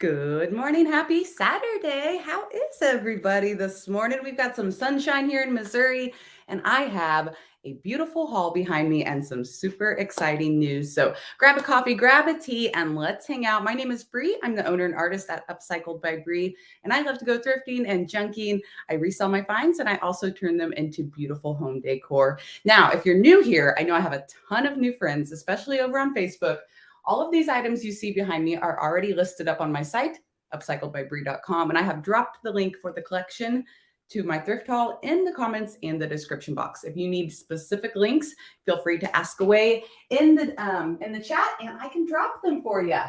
Good morning. Happy Saturday. How is everybody this morning? We've got some sunshine here in Missouri, and I have a beautiful haul behind me and some super exciting news. So grab a coffee, grab a tea, and let's hang out. My name is Bree. I'm the owner and artist at Upcycled by Bree, and I love to go thrifting and junking. I resell my finds, and I also turn them into beautiful home decor. Now, if you're new here, I know I have a ton of new friends, especially over on Facebook. All of these items you see behind me are already listed up on my site, upcycledbybrie.com, and I have dropped the link for the collection to my thrift haul in the comments and the description box. If you need specific links, feel free to ask away in the chat, and I can drop them for you.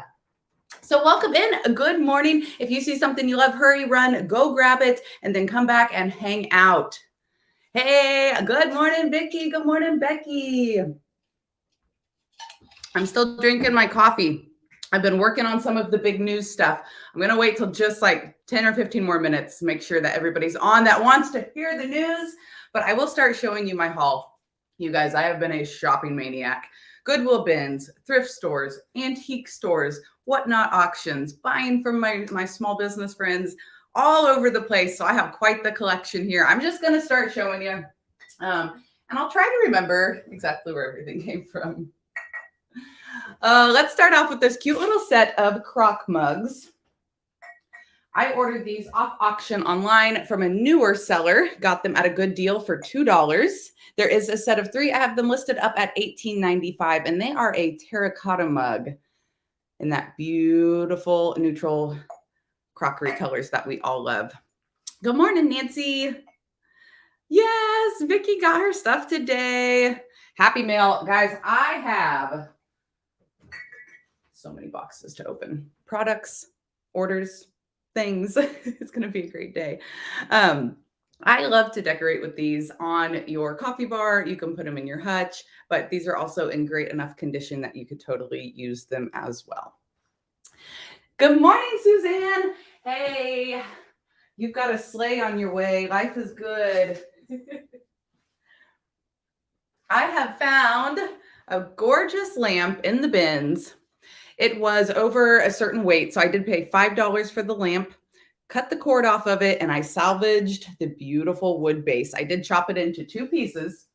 So welcome in. Good morning. If you see something you love, hurry, run, go grab it, and then come back and hang out. Hey, good morning, Vicki. Good morning, Becky. I'm still drinking my coffee. I've been working on some of the big news stuff. I'm going to wait till just like 10 or 15 more minutes to make sure that everybody's on that wants to hear the news. But I will start showing you my haul. You guys, I have been a shopping maniac. Goodwill bins, thrift stores, antique stores, whatnot auctions, buying from my small business friends all over the place. So I have quite the collection here. I'm just going to start showing you. And I'll try to remember exactly where everything came from. Let's start off with this cute little set of crock mugs. I ordered these off auction online from a newer seller, got them at a good deal for $2. There is a set of 3. I have them listed up at $18.95, and they are a terracotta mug in that beautiful neutral crockery colors that we all love. Good morning, Nancy. Yes, Vicki got her stuff today. Happy mail. Guys, I have so many boxes to open. Products, orders, things. It's going to be a great day. I love to decorate with these on your coffee bar. You can put them in your hutch, but these are also in great enough condition that you could totally use them as well. Good morning, Suzanne. Hey, you've got a sleigh on your way. Life is good. I have found a gorgeous lamp in the bins. It was over a certain weight, so I did pay $5 for the lamp, cut the cord off of it, and I salvaged the beautiful wood base. I did chop it into 2 pieces,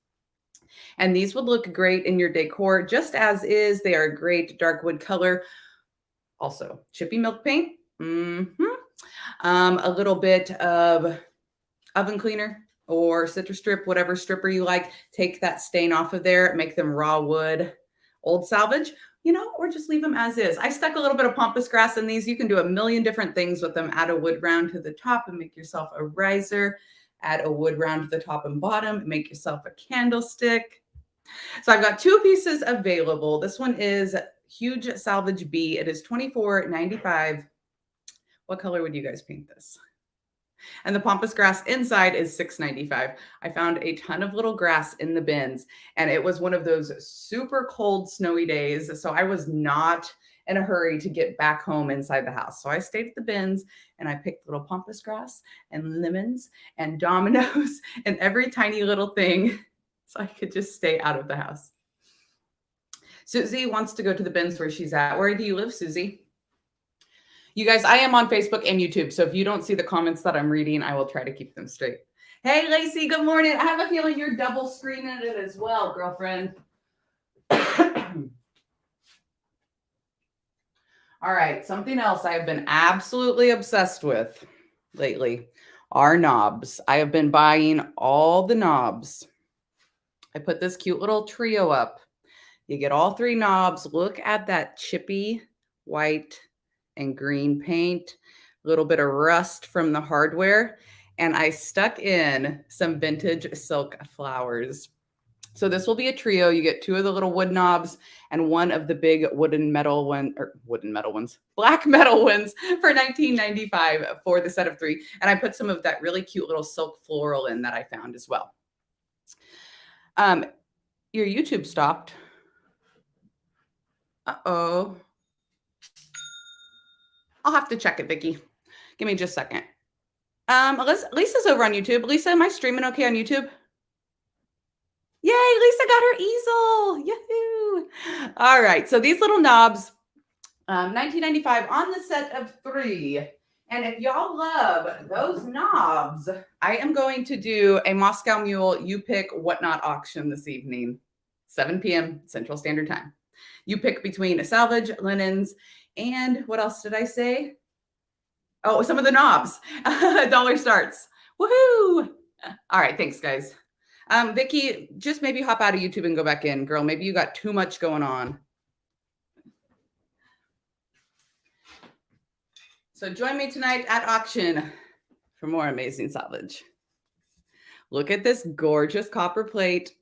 and these would look great in your decor just as is. They are a great dark wood color. Also, chippy milk paint, a little bit of oven cleaner or citrus strip, whatever stripper you like. Take that stain off of there, make them raw wood, old salvage, or just leave them as is. I stuck a little bit of pampas grass in these. You can do a million different things with them. Add a wood round to the top and make yourself a riser. Add a wood round to the top and bottom and make yourself a candlestick. So I've got 2 pieces available. This one is huge salvage B. It is $24.95. What color would you guys paint this? And the pampas grass inside is $6.95. I found a ton of little grass in the bins, and it was one of those super cold, snowy days. So I was not in a hurry to get back home inside the house. So I stayed at the bins and I picked little pampas grass and lemons and dominoes and every tiny little thing so I could just stay out of the house. Susie wants to go to the bins where she's at. Where do you live, Susie? You guys, I am on Facebook and YouTube, so if you don't see the comments that I'm reading, I will try to keep them straight. Hey, Lacey, good morning. I have a feeling you're double screening it as well, girlfriend. All right, something else I have been absolutely obsessed with lately are knobs. I have been buying all the knobs. I put this cute little trio up. You get all 3 knobs. Look at that chippy white and green paint, a little bit of rust from the hardware, and I stuck in some vintage silk flowers. So this will be a trio. You get 2 of the little wood knobs and 1 of the big black metal ones for $19.95 for the set of 3. And I put some of that really cute little silk floral in that I found as well. Your YouTube stopped. Uh-oh. I'll have to check it, Vicki. Give me just a second. Lisa's over on YouTube. Lisa, am I streaming okay on YouTube? Yay, Lisa got her easel. Yahoo! All right, so these little knobs, $19.95 on the set of 3. And if y'all love those knobs, I am going to do a Moscow Mule You Pick Whatnot auction this evening, 7 p.m. Central Standard Time. You pick between Salvage, linens, and what else did I say? Oh, some of the knobs. Dollar starts. Woohoo! All right, thanks, guys. Vicky, just maybe hop out of YouTube and go back in. Girl, maybe you got too much going on. So join me tonight at auction for more amazing salvage. Look at this gorgeous copper plate.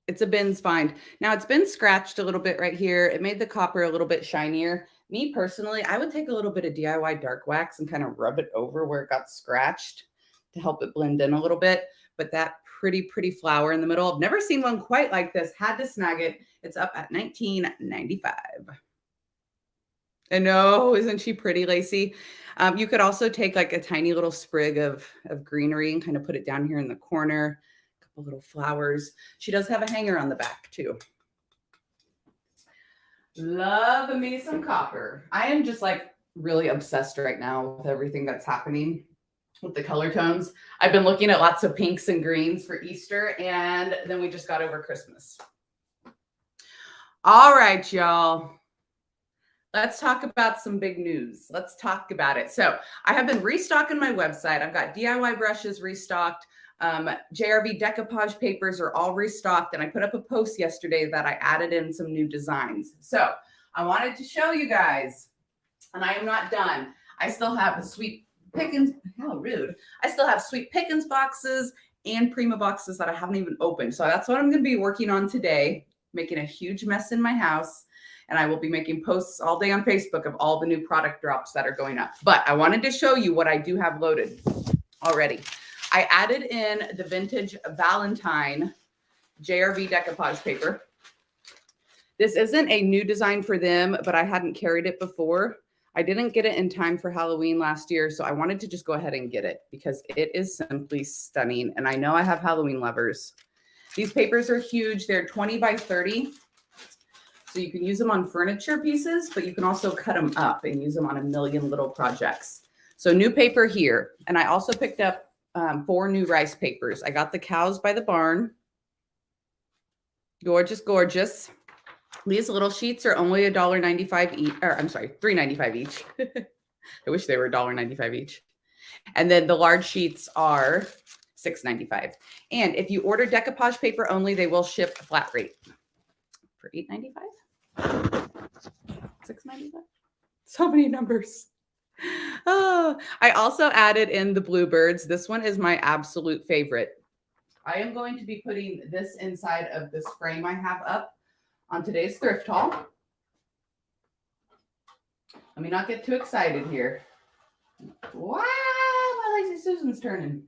It's a bins find. Now it's been scratched a little bit right here. It made the copper a little bit shinier. Me personally, I would take a little bit of DIY dark wax and kind of rub it over where it got scratched to help it blend in a little bit. But that pretty flower in the middle, I've never seen one quite like this. Had to snag it. It's up at $19.95. And no, isn't she pretty, Lacey? You could also take like a tiny little sprig of greenery and kind of put it down here in the corner. A couple little flowers. She does have a hanger on the back too. Love me some copper. I am just like really obsessed right now with everything that's happening with the color tones. I've been looking at lots of pinks and greens for Easter, and then we just got over Christmas. All right, y'all. Let's talk about some big news. Let's talk about it. So I have been restocking my website. I've got DIY brushes restocked. JRV decoupage papers are all restocked. And I put up a post yesterday that I added in some new designs. So I wanted to show you guys, and I am not done. I still have the Sweet Pickens, how rude. I still have Sweet Pickens boxes and Prima boxes that I haven't even opened. So that's what I'm going to be working on today, making a huge mess in my house. And I will be making posts all day on Facebook of all the new product drops that are going up. But I wanted to show you what I do have loaded already. I added in the vintage Valentine JRV decoupage paper. This isn't a new design for them, but I hadn't carried it before. I didn't get it in time for Halloween last year, so I wanted to just go ahead and get it because it is simply stunning. And I know I have Halloween lovers. These papers are huge. They're 20 by 30. So you can use them on furniture pieces, but you can also cut them up and use them on a million little projects. So new paper here. And I also picked up 4 new rice papers. I got the Cows by the Barn. Gorgeous, gorgeous. These little sheets are only $1.95 each, or I'm sorry, $3.95 each. I wish they were $1.95 each. And then the large sheets are $6.95. And if you order decoupage paper only, they will ship flat rate for $8.95. $6.95. So many numbers. Oh, I also added in the bluebirds. This one is my absolute favorite. I am going to be putting this inside of this frame I have up on today's thrift haul. Let me not get too excited here. Wow, my Lazy Susan's turning.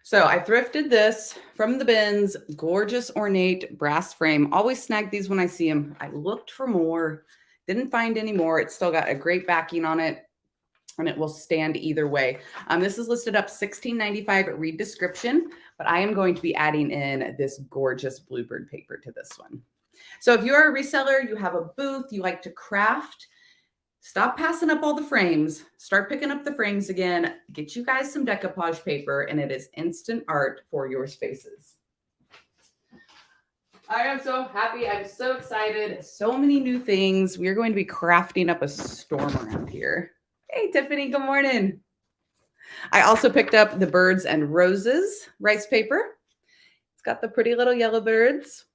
So I thrifted this from the bins, gorgeous ornate brass frame. Always snag these when I see them. I looked for more, didn't find any more. It's still got a great backing on it, and it will stand either way. This is listed up $16.95. Read description, but I am going to be adding in this gorgeous bluebird paper to this one. So if you're a reseller, you have a booth, you like to craft, stop passing up all the frames. Start picking up the frames again. Get you guys some decoupage paper, and it is instant art for your spaces. I am so happy. I'm so excited. So many new things. We are going to be crafting up a storm around here. Hey, Tiffany, good morning. I also picked up the Birds and Roses rice paper. It's got the pretty little yellow birds.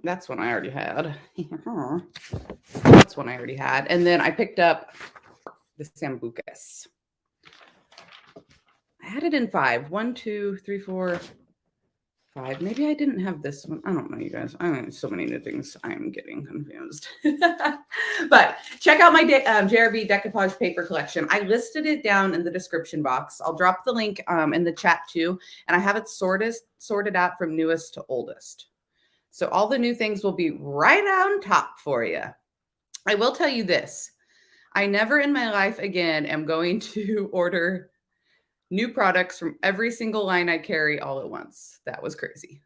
That's one I already had. That's one I already had. And then I picked up the Sambucas. I had it in 5. 1, 2, 3, 4, 5. Maybe I didn't have this one. I don't know, you guys. I have so many new things. I'm getting confused. But check out my JRV decoupage paper collection. I listed it down in the description box. I'll drop the link in the chat too. And I have it sorted out from newest to oldest. So all the new things will be right on top for you. I will tell you this. I never in my life again am going to order new products from every single line I carry all at once. That was crazy,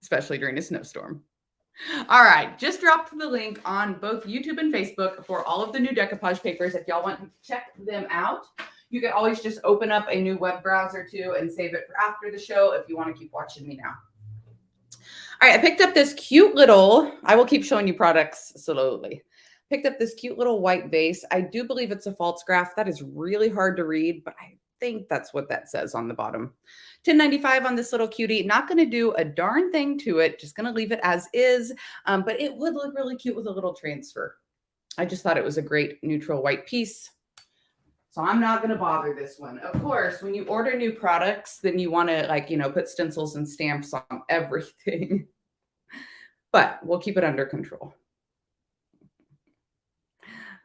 especially during a snowstorm. All right, just dropped the link on both YouTube and Facebook for all of the new decoupage papers. If y'all want to check them out, you can always just open up a new web browser too and save it for after the show if you want to keep watching me now. All right, I picked up this cute little, I will keep showing you products slowly. Picked up this cute little white vase. I do believe it's a false graph. That is really hard to read, but I think that's what that says on the bottom. $10.95 on this little cutie. Not going to do a darn thing to it. Just going to leave it as is, but it would look really cute with a little transfer. I just thought it was a great neutral white piece. So I'm not going to bother this one. Of course, when you order new products, then you want to, like, put stencils and stamps on everything. But we'll keep it under control.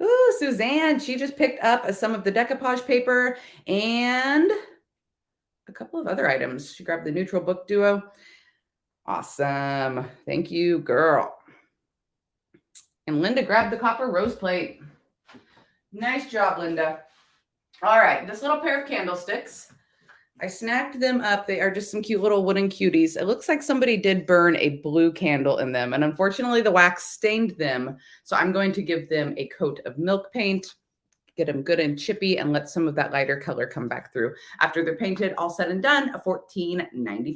Ooh, Suzanne, she just picked up some of the decoupage paper and a couple of other items. She grabbed the Neutral Book Duo. Awesome. Thank you, girl. And Linda grabbed the copper rose plate. Nice job, Linda. All right, this little pair of candlesticks, I snagged them up. They are just some cute little wooden cuties. It looks like somebody did burn a blue candle in them, and unfortunately the wax stained them. So I'm going to give them a coat of milk paint, get them good and chippy, and let some of that lighter color come back through. After they're painted, all said and done, $14.95.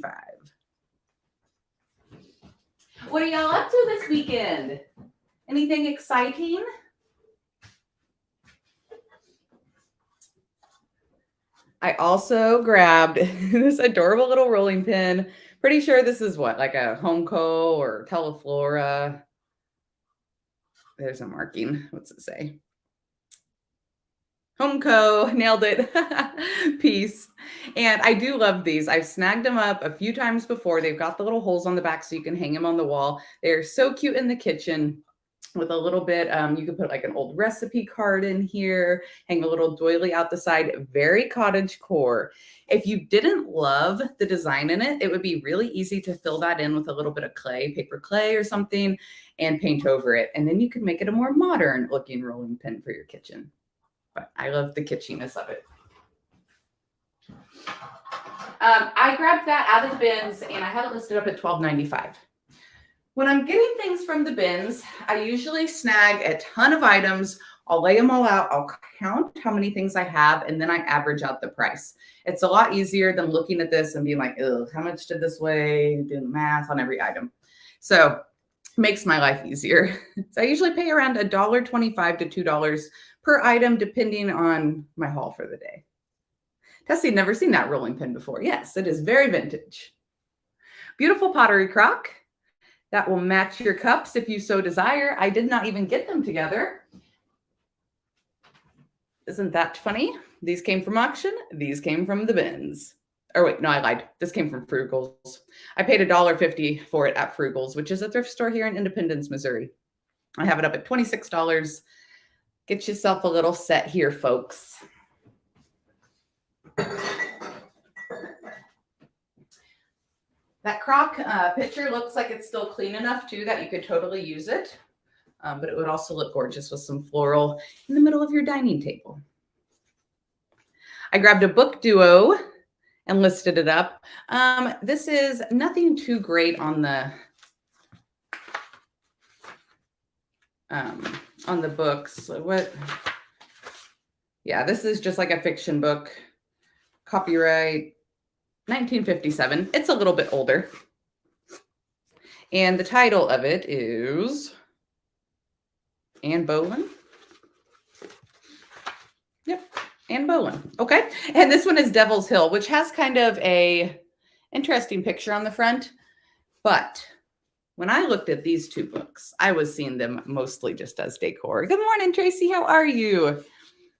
What are y'all up to this weekend? Anything exciting? I also grabbed this adorable little rolling pin. Pretty sure this is what, like a Homeco or Teleflora. There's a marking. What's it say? Homeco, nailed it. Peace. And I do love these. I've snagged them up a few times before. They've got the little holes on the back so you can hang them on the wall. They're so cute in the kitchen. With a little bit, you could put like an old recipe card in here, hang a little doily out the side, very cottage core. If you didn't love the design in it, it would be really easy to fill that in with a little bit of clay, paper clay or something, and paint over it. And then you could make it a more modern looking rolling pin for your kitchen. But I love the kitschiness of it. I grabbed that out of the bins and I had it listed up at $12.95. When I'm getting things from the bins, I usually snag a ton of items. I'll lay them all out. I'll count how many things I have, and then I average out the price. It's a lot easier than looking at this and being like, ugh, how much did this weigh? Doing the math on every item. So it makes my life easier. So I usually pay around $1.25 to $2 per item, depending on my haul for the day. Tessie, never seen that rolling pin before. Yes, it is very vintage. Beautiful pottery crock. That will match your cups if you so desire. I did not even get them together. Isn't that funny? These came from auction. These came from the bins. Or wait, no, I lied. This came from Frugal's. I paid $1.50 for it at Frugal's, which is a thrift store here in Independence, Missouri. I have it up at $26. Get yourself a little set here, folks. That crock pitcher looks like it's still clean enough too that you could totally use it, but it would also look gorgeous with some floral in the middle of your dining table. I grabbed a book duo and listed it up. This is nothing too great on the books. What? Yeah, this is just like a fiction book. Copyright 1957. It's a little bit older. And the title of it is Anne Boleyn. Yep, Anne Boleyn. Okay. And this one is Devil's Hill, which has kind of a interesting picture on the front. But when I looked at these two books, I was seeing them mostly just as decor. Good morning, Tracy. How are you?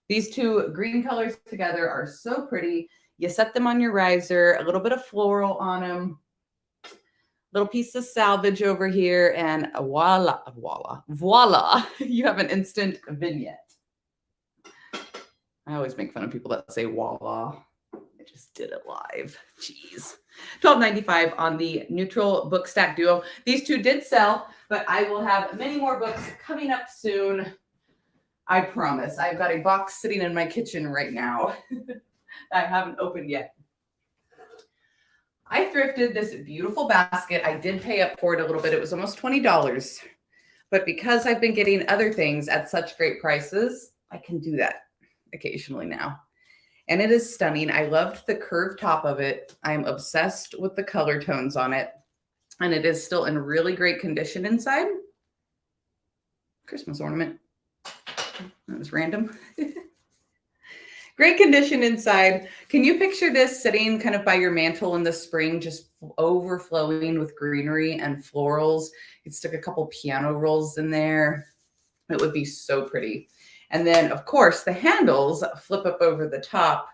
These two green colors together are so pretty. You set them on your riser, a little bit of floral on them, little piece of salvage over here, and voila, voila, voila. You have an instant vignette. I always make fun of people that say voila. I just did it live. Jeez. $12.95 on the Neutral Book Stack Duo. These two did sell, but I will have many more books coming up soon. I promise. I've got a box sitting in my kitchen right now. I haven't opened yet. I thrifted this beautiful basket. I did pay up for it a little bit. It was almost $20. But because I've been getting other things at such great prices, I can do that occasionally now. And it is stunning. I loved the curved top of it. I am obsessed with the color tones on it. And it is still in really great condition inside. Christmas ornament. That was random. Great condition inside. Can you picture this sitting kind of by your mantle in the spring, just overflowing with greenery and florals? You'd stick a couple piano rolls in there. It would be so pretty. And then, of course, the handles flip up over the top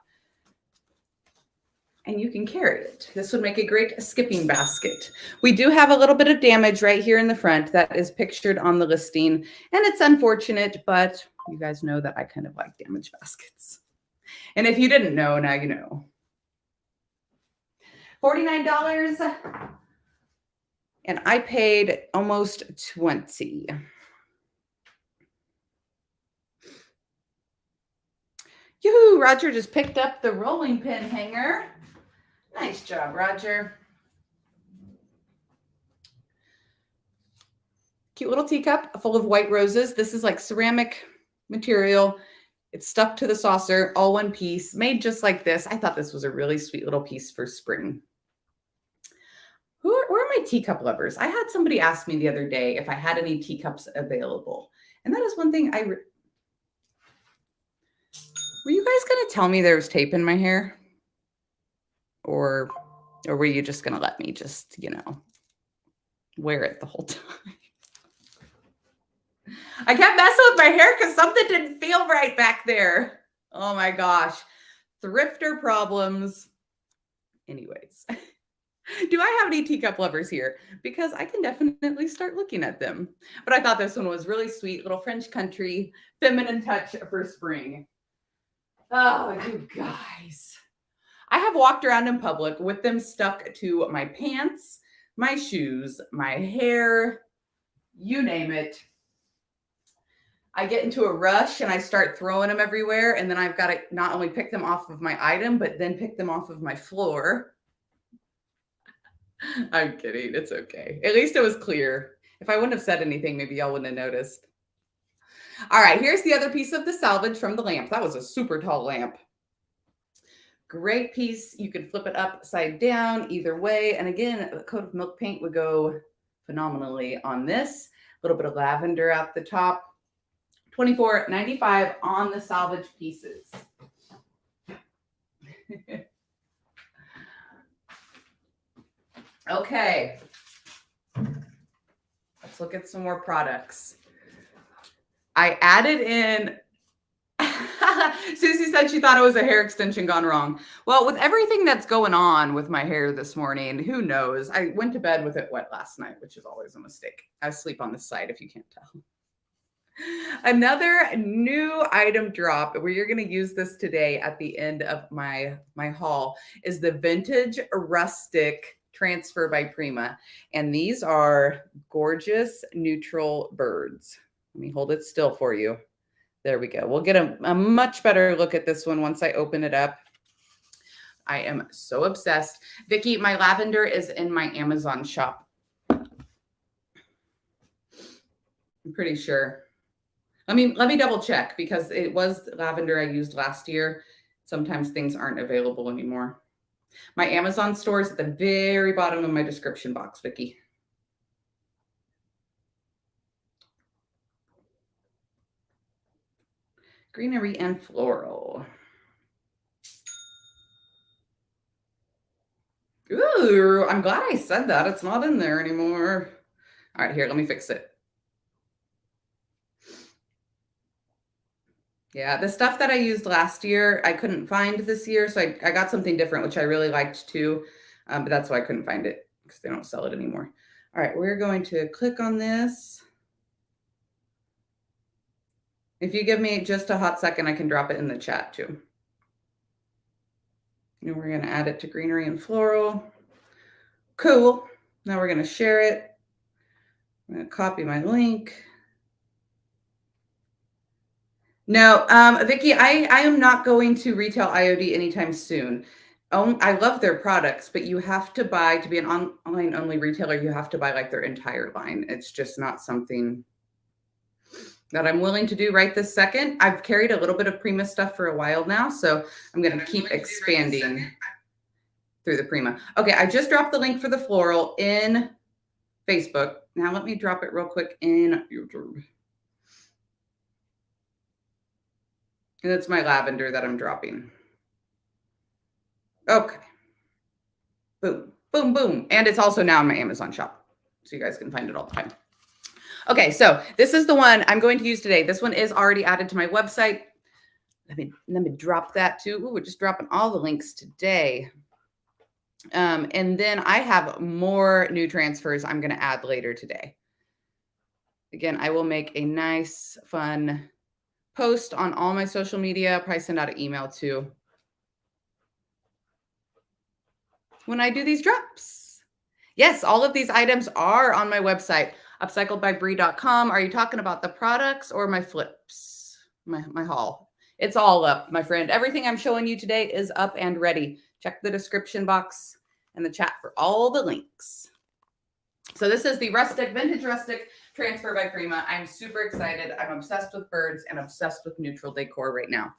and you can carry it. This would make a great skipping basket. We do have a little bit of damage right here in the front that is pictured on the listing, and it's unfortunate, but you guys know that I kind of like damaged baskets. And if you didn't know, now you know. $49, and I paid almost $20. Yoo-hoo, Roger just picked up the rolling pin hanger. Nice job, Roger. Cute little teacup full of white roses. This is like ceramic material. It's stuck to the saucer, all one piece, made just like this. I thought this was a really sweet little piece for spring. Where are my teacup lovers? I had somebody ask me the other day if I had any teacups available. And that is one thing were you guys going to tell me there was tape in my hair? Or were you just going to let me just, wear it the whole time? I kept messing with my hair because something didn't feel right back there. Oh my gosh. Thrifter problems. Anyways, do I have any teacup lovers here? Because I can definitely start looking at them. But I thought this one was really sweet. Little French country, feminine touch for spring. Oh, you guys. I have walked around in public with them stuck to my pants, my shoes, my hair, you name it. I get into a rush and I start throwing them everywhere. And then I've got to not only pick them off of my item, but then pick them off of my floor. I'm kidding. It's okay. At least it was clear. If I wouldn't have said anything, maybe y'all wouldn't have noticed. All right, here's the other piece of the salvage from the lamp. That was a super tall lamp. Great piece. You could flip it upside down either way. And again, a coat of milk paint would go phenomenally on this. A little bit of lavender at the top. $24.95 on the salvage pieces. Okay. Let's look at some more products. I added in, Susie said she thought it was a hair extension gone wrong. Well, with everything that's going on with my hair this morning, who knows? I went to bed with it wet last night, which is always a mistake. I sleep on this side if you can't tell. Another new item drop where you're going to use this today at the end of my haul is the vintage rustic transfer by Prima. And these are gorgeous neutral birds. Let me hold it still for you. There we go. We'll get a much better look at this one once I open it up. I am so obsessed. Vicki, my lavender is in my Amazon shop. I'm pretty sure. Let me double check because it was lavender I used last year. Sometimes things aren't available anymore. My Amazon store is at the very bottom of my description box, Vicki. Greenery and floral. Ooh, I'm glad I said that. It's not in there anymore. All right, here, let me fix it. Yeah, the stuff that I used last year, I couldn't find this year. So I got something different, which I really liked too. But that's why I couldn't find it because they don't sell it anymore. All right, we're going to click on this. If you give me just a hot second, I can drop it in the chat too. And we're going to add it to greenery and floral. Cool. Now we're going to share it. I'm going to copy my link. No, Vicki, I am not going to retail IOD anytime soon. I love their products, but you have to buy, to be an online only retailer, you have to buy like their entire line. It's just not something that I'm willing to do right this second. I've carried a little bit of Prima stuff for a while now, so I'm going to keep expanding through the Prima. Okay, I just dropped the link for the floral in Facebook. Now let me drop it real quick in YouTube. And it's my lavender that I'm dropping. Okay. Boom, boom, boom. And it's also now in my Amazon shop, so you guys can find it all the time. Okay, so this is the one I'm going to use today. This one is already added to my website. Let me drop that too. Ooh, we're just dropping all the links today. And then I have more new transfers I'm going to add later today. Again, I will make a nice, fun post on all my social media. I'll probably send out an email too when I do these drops. Yes, all of these items are on my website, upcycledbybrie.com. Are you talking about the products or my flips, my haul? It's all up, my friend. Everything I'm showing you today is up and ready. Check the description box and the chat for all the links. So this is the rustic, vintage rustic transfer by Prima. I'm super excited. I'm obsessed with birds and obsessed with neutral decor right now.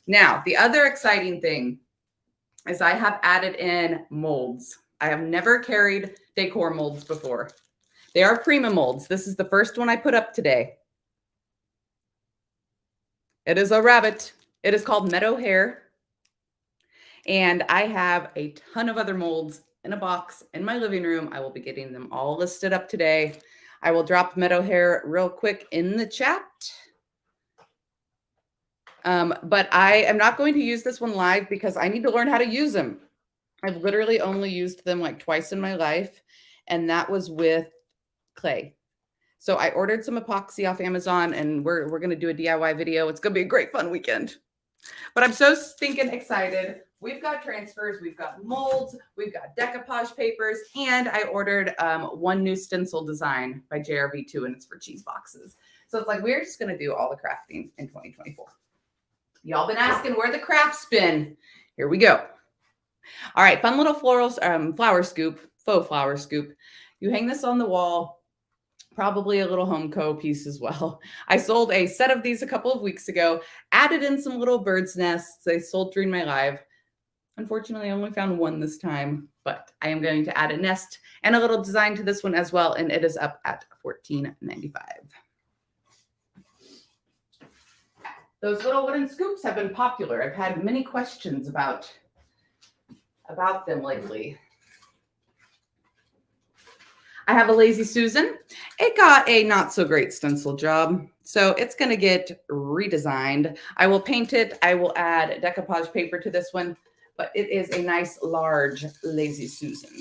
Now, the other exciting thing is I have added in molds. I have never carried decor molds before. They are Prima molds. This is the first one I put up today. It is a rabbit. It is called Meadow Hare. And I have a ton of other molds in a box in my living room. I will be getting them all listed up today. I will drop Meadow Hare real quick in the chat. But I am not going to use this one live because I need to learn how to use them. I've literally only used them like twice in my life, and that was with clay. So I ordered some epoxy off Amazon, and we're going to do a DIY video. It's going to be a great fun weekend. But I'm so stinking excited. We've got transfers, we've got molds, we've got decoupage papers, and I ordered one new stencil design by JRV2, and it's for cheese boxes. So it's like we're just going to do all the crafting in 2024. Y'all been asking where the crafts been. Here we go. All right, fun little florals, flower scoop, faux flower scoop. You hang this on the wall, probably a little home co piece as well. I sold a set of these a couple of weeks ago, added in some little bird's nests. They sold during my live. Unfortunately, I only found one this time, but I am going to add a nest and a little design to this one as well, and it is up at $14.95. Those little wooden scoops have been popular. I've had many questions about them lately. I have a Lazy Susan. It got a not so great stencil job, so it's going to get redesigned. I will paint it. I will add decoupage paper to this one, but it is a nice large Lazy Susan.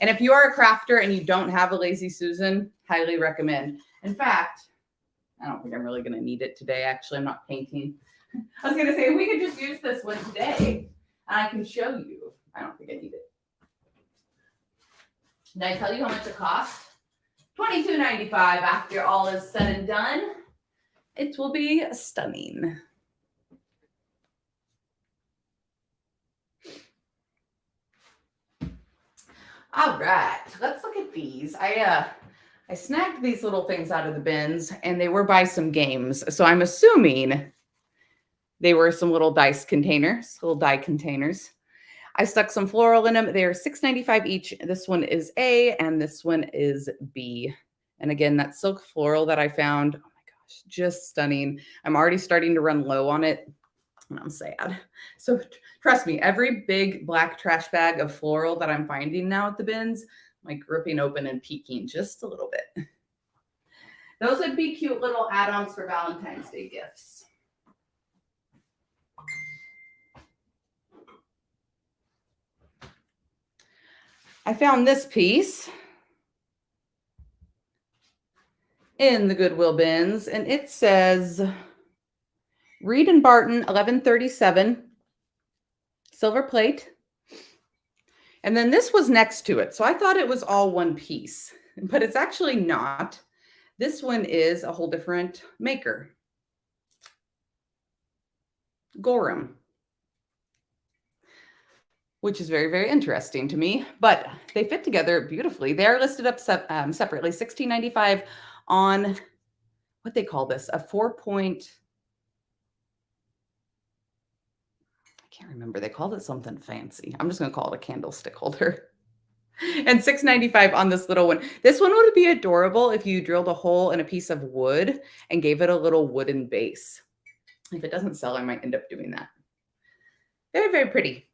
And if you are a crafter and you don't have a Lazy Susan, highly recommend. In fact, I don't think I'm really going to need it today. Actually, I'm not painting. I was going to say, we could just use this one today, and I can show you. I don't think I need it. Did I tell you how much it cost? $22.95 after all is said and done. It will be stunning. All right, let's look at these. I snagged these little things out of the bins, and they were by some games. So I'm assuming they were some little dice containers, little die containers. I stuck some floral in them. They are $6.95 each. This one is A, and this one is B. And again, that silk floral that I found, oh my gosh, just stunning. I'm already starting to run low on it, and I'm sad. So trust me, every big black trash bag of floral that I'm finding now at the bins, I'm like ripping open and peeking just a little bit. Those would be cute little add-ons for Valentine's Day gifts. I found this piece in the Goodwill bins, and it says Reed and Barton 1137 silver plate. And then this was next to it. So I thought it was all one piece, but it's actually not. This one is a whole different maker. Gorham. which is very, very interesting to me, but they fit together beautifully. They are listed up separately, $16.95 on what they call this, a 4-point, I can't remember. They called it something fancy. I'm just going to call it a candlestick holder. And $6.95 on this little one. This one would be adorable if you drilled a hole in a piece of wood and gave it a little wooden base. If it doesn't sell, I might end up doing that. Very, very pretty.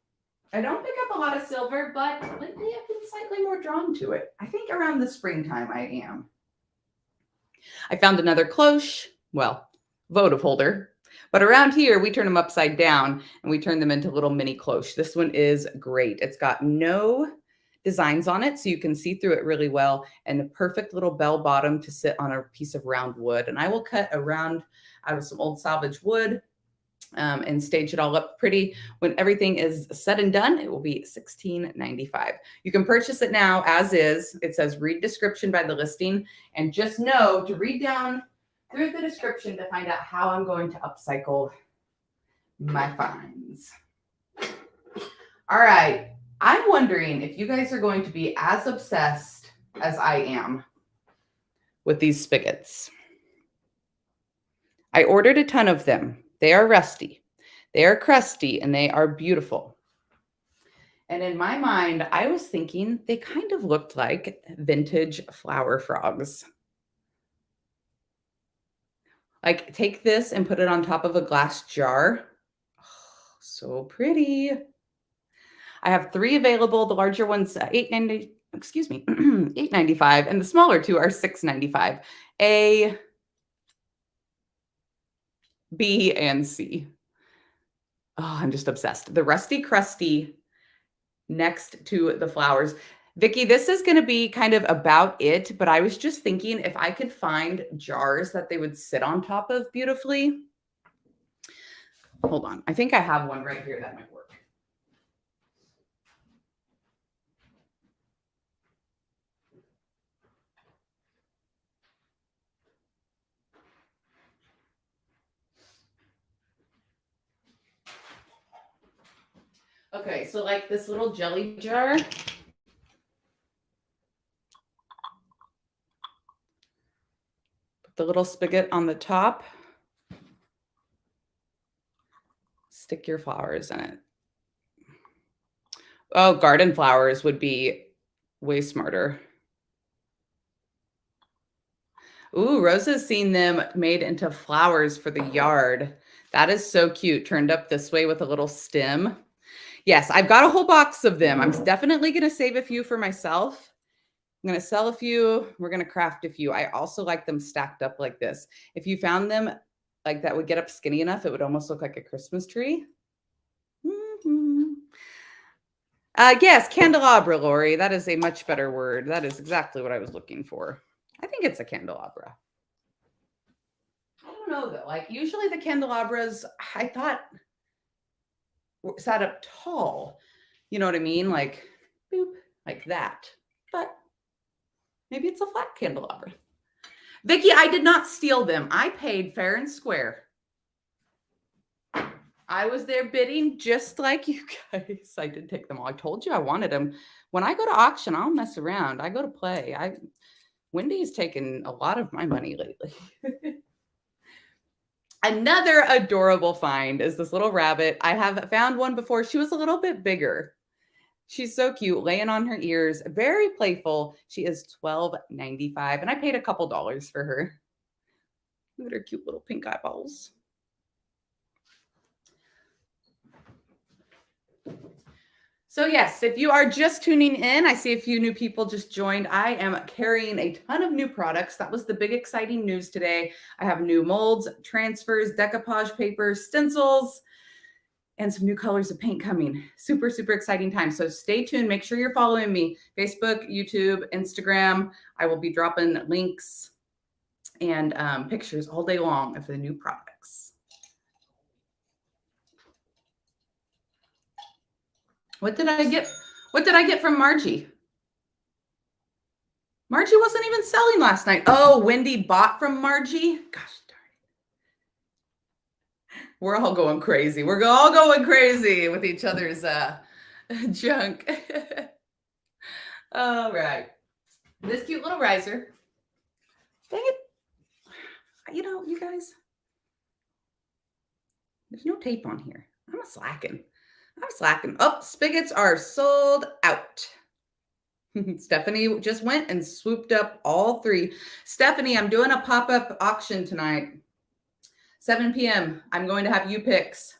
I don't pick up a lot of silver, but lately I've been slightly more drawn to it. I think around the springtime I am. I found another cloche, well, votive holder. But around here, we turn them upside down and we turn them into little mini cloche. This one is great. It's got no designs on it, so you can see through it really well, and the perfect little bell bottom to sit on a piece of round wood. And I will cut a round out of some old salvage wood and stage it all up pretty. When everything is said and done, it will be $16.95. You can purchase it now as is. It says read description by the listing, and just know to read down through the description to find out how I'm going to upcycle my finds. All right. I'm wondering if you guys are going to be as obsessed as I am with these spigots. I ordered a ton of them. They are rusty, they are crusty, and they are beautiful. And in my mind, I was thinking they kind of looked like vintage flower frogs. Like, take this and put it on top of a glass jar. Oh, so pretty. I have 3 available. The larger one's $8.95, and the smaller 2 are $6.95. A, B, and C. Oh, I'm just obsessed. The rusty crusty next to the flowers. Vicki, this is going to be kind of about it, but I was just thinking if I could find jars that they would sit on top of beautifully. Hold on. I think I have one right here that might work. Okay, so like this little jelly jar. Put the little spigot on the top. Stick your flowers in it. Oh, garden flowers would be way smarter. Ooh, Rosa's seen them made into flowers for the yard. That is so cute. Turned up this way with a little stem. Yes, I've got a whole box of them. I'm definitely going to save a few for myself. I'm going to sell a few. We're going to craft a few. I also like them stacked up like this. If you found them like that would get up skinny enough, it would almost look like a Christmas tree. Yes, candelabra, Lori. That is a much better word. That is exactly what I was looking for. I think it's a candelabra. I don't know, though. Like, usually the candelabras, I thought, sat up tall. You know what I mean? Like, boop, like that. But maybe it's a flat candelabra. Vicki, I did not steal them. I paid fair and square. I was there bidding just like you guys. I did take them all. I told you I wanted them. When I go to auction, I don't mess around. I go to play. Wendy's taken a lot of my money lately. Another adorable find is this little rabbit. I have found one before. She was a little bit bigger. She's so cute, laying on her ears, very playful. She is $12.95, and I paid a couple dollars for her. Look at her cute little pink eyeballs. So yes, if you are just tuning in, I see a few new people just joined. I am carrying a ton of new products. That was the big exciting news today. I have new molds, transfers, decoupage papers, stencils, and some new colors of paint coming. Super, super exciting time. So stay tuned. Make sure you're following me. Facebook, YouTube, Instagram. I will be dropping links and pictures all day long of the new products. What did I get? What did I get from Margie? Margie wasn't even selling last night. Oh, Wendy bought from Margie? Gosh darn it. We're all going crazy. We're all going crazy with each other's Junk. All right. This cute little riser. Dang it. You know, you guys, there's no tape on here. I'm slacking. Oh, spigots are sold out. Stephanie just went and swooped up all 3. Stephanie, I'm doing a pop-up auction tonight. 7 p.m. I'm going to have you picks.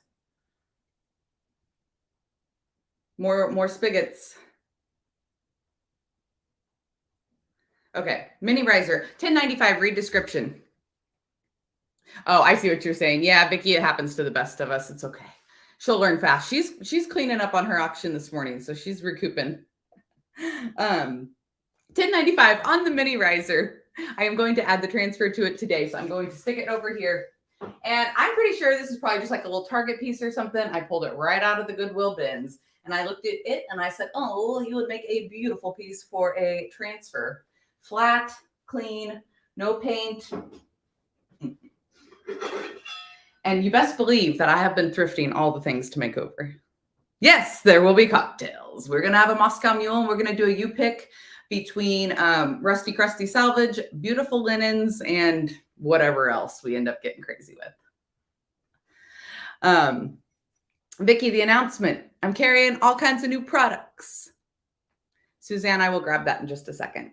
More spigots. Okay, mini riser, $10.95. Read description. Oh, I see what you're saying. Yeah, Vicky, it happens to the best of us. It's okay. She'll learn fast. She's cleaning up on her auction this morning, so she's recouping. $10.95 on the mini riser. I am going to add the transfer to it today, so I'm going to stick it over here. And I'm pretty sure this is probably just like a little Target piece or something. I pulled it right out of the Goodwill bins, and I looked at it and I said, oh, you would make a beautiful piece for a transfer. Flat, clean, no paint. And you best believe that I have been thrifting all the things to make over. Yes, there will be cocktails. We're going to have a Moscow Mule, and we're going to do a U-pick between Rusty Crusty Salvage, beautiful linens, and whatever else we end up getting crazy with. Vicky, the announcement. I'm carrying all kinds of new products. Suzanne, I will grab that in just a second.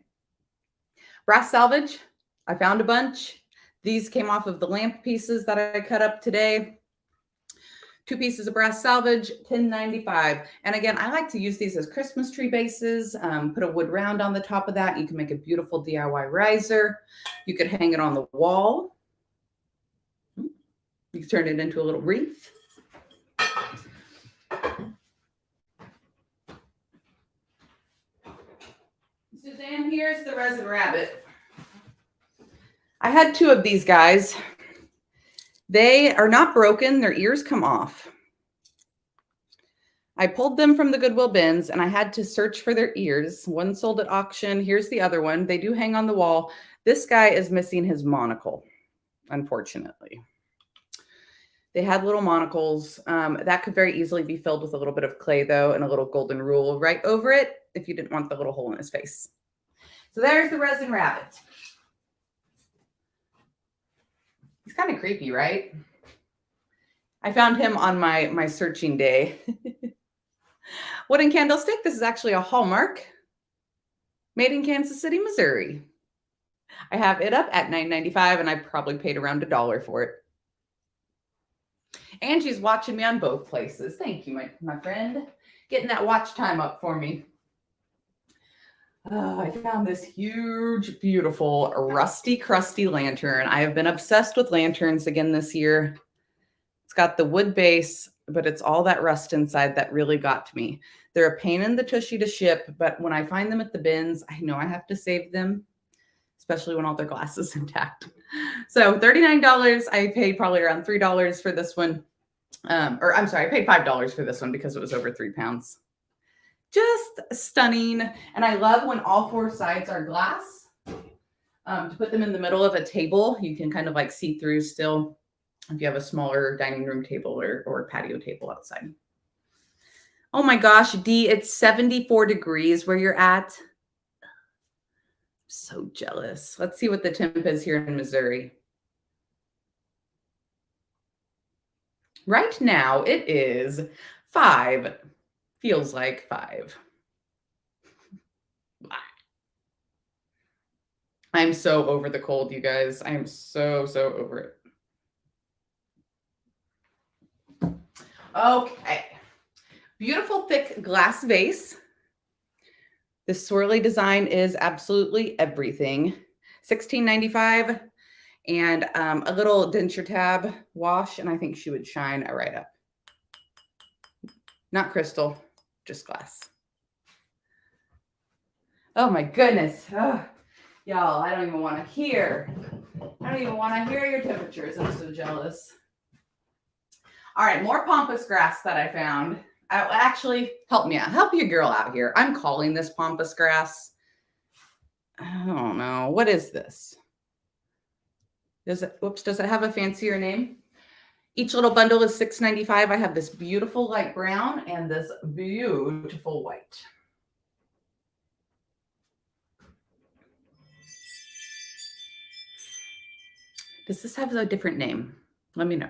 Brass salvage, I found a bunch. These came off of the lamp pieces that I cut up today. 2 pieces of brass salvage, $10.95. And again, I like to use these as Christmas tree bases. Put a wood round on the top of that. You can make a beautiful DIY riser. You could hang it on the wall. You can turn it into a little wreath. Suzanne, here's the resin rabbit. I had 2 of these guys. They are not broken. Their ears come off. I pulled them from the Goodwill bins, and I had to search for their ears. One sold at auction. Here's the other one. They do hang on the wall. This guy is missing his monocle, unfortunately. They had little monocles. That could very easily be filled with a little bit of clay, though, and a little golden rule right over it if you didn't want the little hole in his face. So there's the resin rabbit. He's kind of creepy, right? I found him on my searching day. Wooden candlestick. This is actually a Hallmark made in Kansas City, Missouri. I have it up at $9.95, and I probably paid around $1 for it. Angie's watching me on both places. Thank you, my friend. Getting that watch time up for me. Oh, I found this huge, beautiful, rusty, crusty lantern. I have been obsessed with lanterns again this year. It's got the wood base, but it's all that rust inside that really got to me. They're a pain in the tushy to ship, but when I find them at the bins, I know I have to save them, especially when all their glass is intact. So $39. I paid probably around $3 for this one. Or I'm sorry, I paid $5 for this one because it was over 3 pounds. Just stunning. And I love when all 4 sides are glass. To put them in the middle of a table, you can kind of like see through still if you have a smaller dining room table or patio table outside. Oh my gosh, Dee, it's 74 degrees where you're at. I'm so jealous. Let's see what the temp is here in Missouri. Right now it is 5. Feels like 5. I'm so over the cold, you guys. I am so over it. Okay. Beautiful thick glass vase. This swirly design is absolutely everything. $16.95 and a little denture tab wash, and I think she would shine right up. Not crystal, just glass. Oh my goodness. Oh, y'all, I don't even want to hear. I don't even want to hear your temperatures. I'm so jealous. All right, more pampas grass that I found. Actually, help me out. Help your girl out here. I'm calling this pampas grass. I don't know. What is this? Does it have a fancier name? Each little bundle is $6.95. I have this beautiful light brown and this beautiful white. Does this have a different name? Let me know.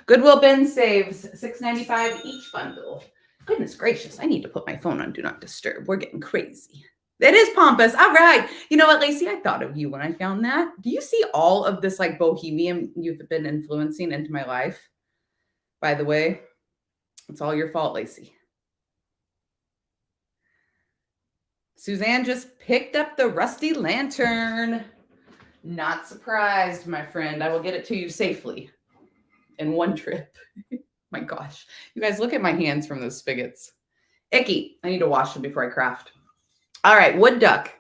Goodwill bin saves $6.95 each bundle. Goodness gracious, I need to put my phone on Do Not Disturb. We're getting crazy. It is pompous. All right. You know what, Lacey? I thought of you when I found that. Do you see all of this like bohemian you've been influencing into my life? By the way, it's all your fault, Lacey. Suzanne just picked up the rusty lantern. Not surprised, my friend. I will get it to you safely in one trip. My gosh. You guys, look at my hands from those spigots. Icky. I need to wash them before I craft. All right, wood duck.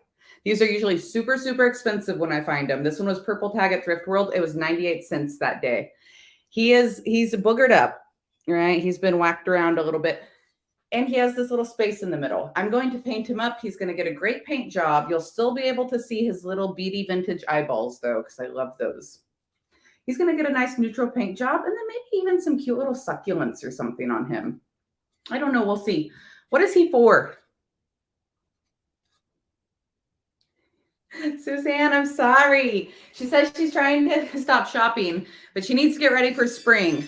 These are usually super, super expensive when I find them. This one was purple tag at Thrift World. It was 98 cents that day. He's boogered up, right? He's been whacked around a little bit. And he has this little space in the middle. I'm going to paint him up. He's going to get a great paint job. You'll still be able to see his little beady vintage eyeballs, though, because I love those. He's going to get a nice neutral paint job, and then maybe even some cute little succulents or something on him. I don't know. We'll see. What is he for? Suzanne, I'm sorry. She says she's trying to stop shopping, but she needs to get ready for spring.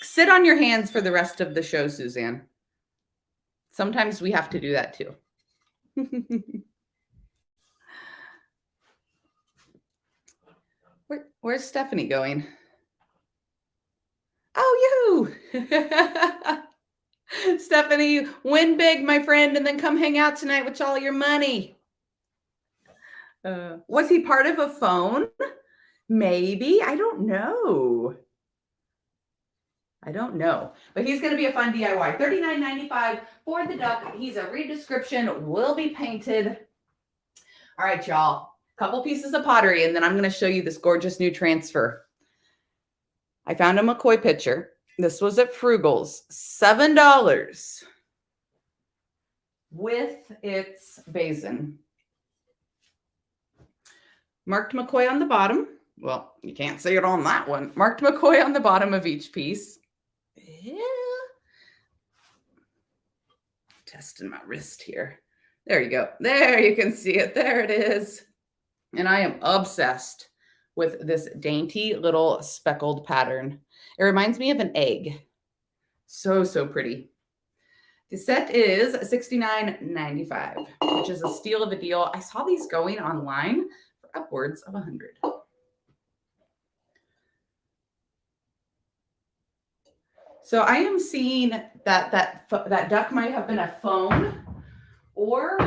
Sit on your hands for the rest of the show, Suzanne. Sometimes we have to do that too. Where's Stephanie going? Oh, you! Stephanie, win big, my friend, and then come hang out tonight with all your money. Was he part of a phone? Maybe. I don't know. But he's going to be a fun DIY. $39.95 for the duck. He's a redescription, will be painted. All right, y'all. Couple pieces of pottery, and then I'm going to show you this gorgeous new transfer. I found a McCoy picture. This was at Frugal's. $7 with its basin. Marked McCoy on the bottom. Well, you can't see it on that one. Marked McCoy on the bottom of each piece. Yeah. Testing my wrist here. There you go. There you can see it. There it is. And I am obsessed with this dainty little speckled pattern. It reminds me of an egg. So, so pretty. The set is $69.95, which is a steal of a deal. I saw these going online for upwards of $100. So I am seeing that duck might have been a phone or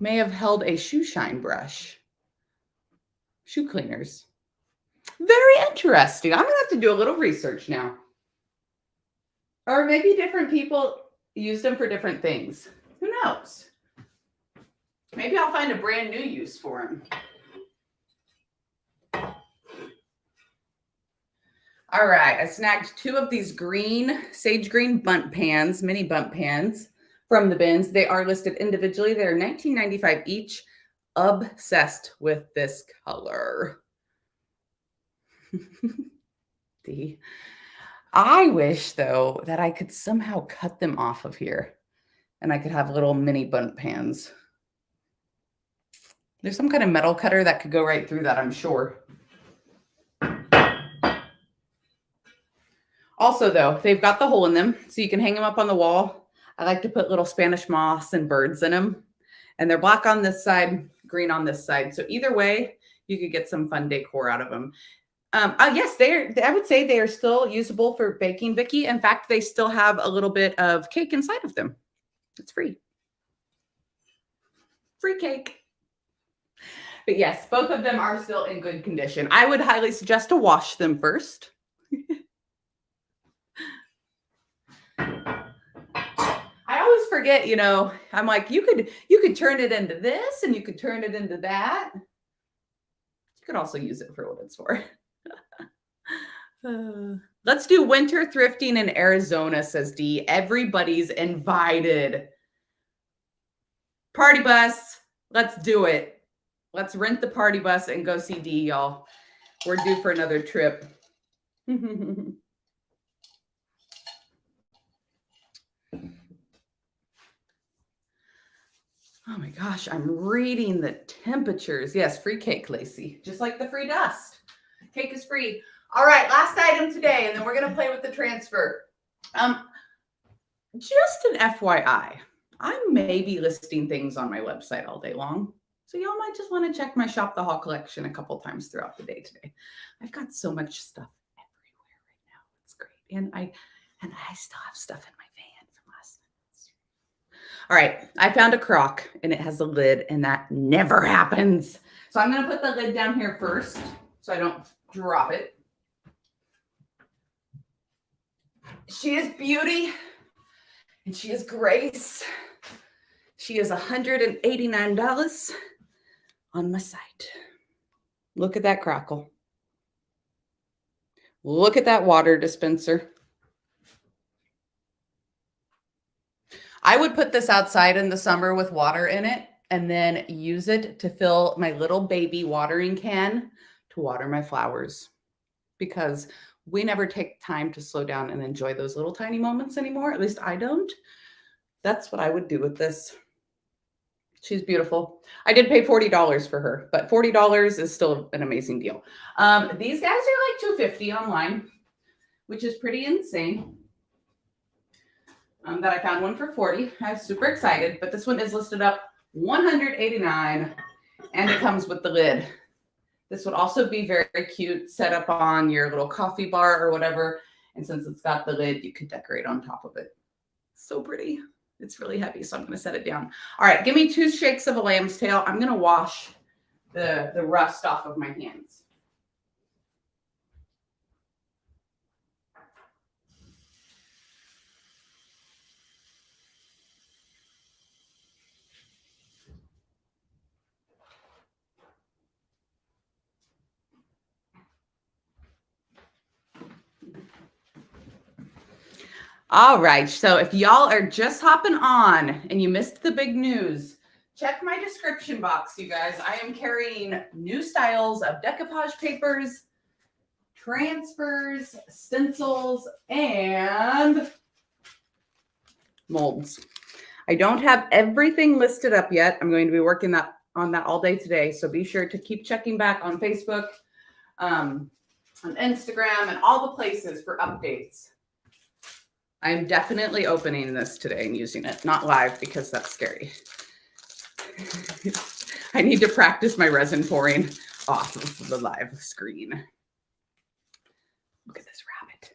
may have held a shoe shine brush. Shoe cleaners. Very interesting. I'm going to have to do a little research now. Or maybe different people used them for different things. Who knows? Maybe I'll find a brand new use for them. All right, I snagged 2 of these sage green bunt pans, mini bunt pans from the bins. They are listed individually. They're $19.95 each. Obsessed with this color. I wish, though, that I could somehow cut them off of here and I could have little mini bunt pans. There's some kind of metal cutter that could go right through that, I'm sure. Also, though, they've got the hole in them, so you can hang them up on the wall. I like to put little Spanish moss and birds in them. And they're black on this side, green on this side. So either way, you could get some fun decor out of them. Yes, I would say they are still usable for baking, Vicki. In fact, they still have a little bit of cake inside of them. It's free. Free cake. But yes, both of them are still in good condition. I would highly suggest to wash them first. I always forget, I'm like, you could turn it into this and you could turn it into that. You could also use it for what it's for. Let's do winter thrifting in Arizona, says Dee. Everybody's invited. Party bus. Let's do it. Let's rent the party bus and go see Dee, y'all. We're due for another trip. Oh my gosh, I'm reading the temperatures. Yes, free cake, Lacey, just like the free dust. Cake is free. All right, last item today, and then we're going to play with the transfer. Just an FYI, I may be listing things on my website all day long. So y'all might just want to check my Shop the Hall collection a couple times throughout the day today. I've got so much stuff everywhere right now. It's great. And I still have stuff in my van from last night. All right, I found a crock and it has a lid, and that never happens. So I'm going to put the lid down here first so I don't drop it. She is beauty and she is grace. She is $189 on my site. Look at that crackle. Look at that water dispenser. I would put this outside in the summer with water in it and then use it to fill my little baby watering can to water my flowers, because we never take time to slow down and enjoy those little tiny moments anymore. At least I don't. That's what I would do with this. She's beautiful. I did pay $40 for her, but $40 is still an amazing deal. These guys are like $250 online, which is pretty insane. That I found one for $40. I was super excited, but this one is listed up $189, and it comes with the lid. This would also be very cute set up on your little coffee bar or whatever. And since it's got the lid, you could decorate on top of it. So pretty. It's really heavy, so I'm going to set it down. All right, give me 2 shakes of a lamb's tail. I'm going to wash the rust off of my hands. All right, so if y'all are just hopping on and you missed the big news, check my description box, you guys. I am carrying new styles of decoupage papers, transfers, stencils, and molds. I don't have everything listed up yet. I'm going to be working on that all day today, so be sure to keep checking back on Facebook, on Instagram, and all the places for updates. I'm definitely opening this today and using it, not live because that's scary. I need to practice my resin pouring off of the live screen. Look at this rabbit.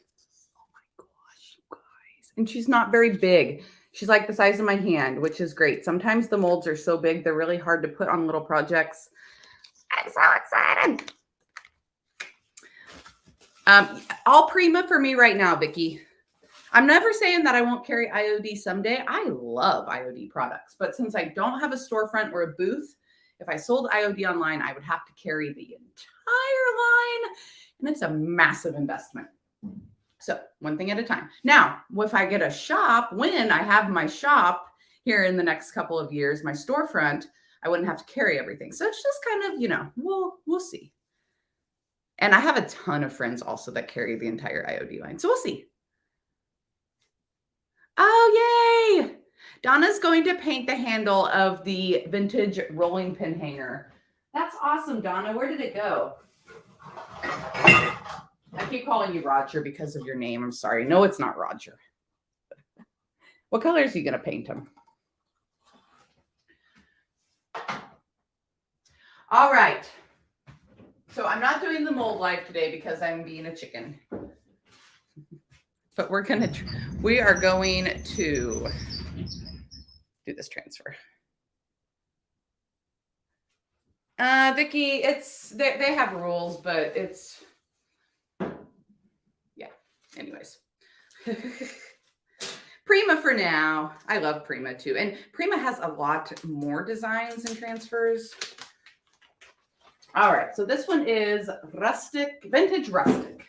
Oh my gosh, you guys. And she's not very big. She's like the size of my hand, which is great. Sometimes the molds are so big, they're really hard to put on little projects. I'm so excited. All Prima for me right now, Vicki. I'm never saying that I won't carry IOD someday. I love IOD products, but since I don't have a storefront or a booth, if I sold IOD online, I would have to carry the entire line, and it's a massive investment. So one thing at a time. Now, if I get a shop, when I have my shop here in the next couple of years, my storefront, I wouldn't have to carry everything. So it's just kind of, you know, we'll see. And I have a ton of friends also that carry the entire IOD line. So we'll see. Oh, yay! Donna's going to paint the handle of the vintage rolling pin hanger. That's awesome, Donna. Where did it go? I keep calling you Roger because of your name. I'm sorry. No, it's not Roger. What color is he going to paint him? All right. So I'm not doing the mold live today because I'm being a chicken. But we are going to do this transfer. Vicki, they have rules, but it's, yeah, anyways. Prima for now. I love Prima too. And Prima has a lot more designs and transfers. All right, so this one is rustic, vintage rustic.